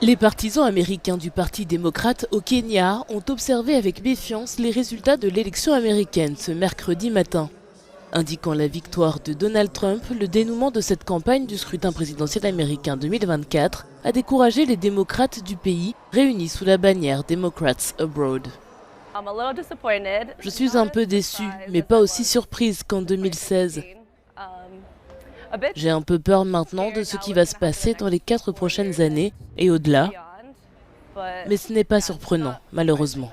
Les partisans américains du Parti démocrate au Kenya ont observé avec méfiance les résultats de l'élection américaine ce mercredi matin. Indiquant la victoire de Donald Trump, le dénouement de cette campagne du scrutin présidentiel américain 2024 a découragé les démocrates du pays réunis sous la bannière Democrats Abroad. Je suis un peu déçue, mais pas aussi surprise qu'en 2016. J'ai un peu peur maintenant de ce qui va se passer dans les 4 prochaines années et au-delà, mais ce n'est pas surprenant, malheureusement.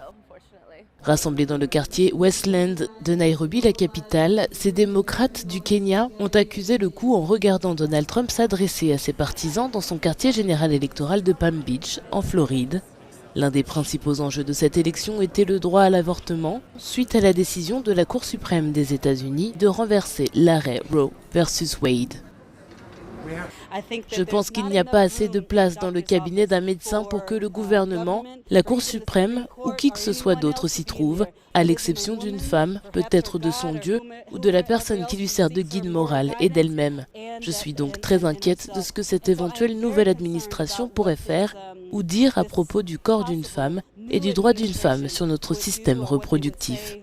Rassemblés dans le quartier Westland de Nairobi, la capitale, ces démocrates du Kenya ont accusé le coup en regardant Donald Trump s'adresser à ses partisans dans son quartier général électoral de Palm Beach, en Floride. L'un des principaux enjeux de cette élection était le droit à l'avortement, suite à la décision de la Cour suprême des États-Unis de renverser l'arrêt Roe versus Wade. Je pense qu'il n'y a pas assez de place dans le cabinet d'un médecin pour que le gouvernement, la Cour suprême ou qui que ce soit d'autre s'y trouve, à l'exception d'une femme, peut-être de son Dieu ou de la personne qui lui sert de guide moral et d'elle-même. Je suis donc très inquiète de ce que cette éventuelle nouvelle administration pourrait faire ou dire à propos du corps d'une femme et du droit d'une femme sur notre système reproductif.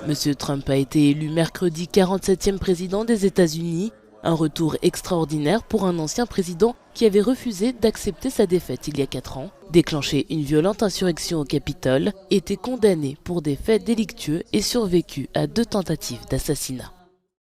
Monsieur Trump a été élu mercredi 47e président des États-Unis, un retour extraordinaire pour un ancien président qui avait refusé d'accepter sa défaite il y a 4 ans, déclenché une violente insurrection au Capitole, été condamné pour des faits délictueux et survécu à 2 tentatives d'assassinat.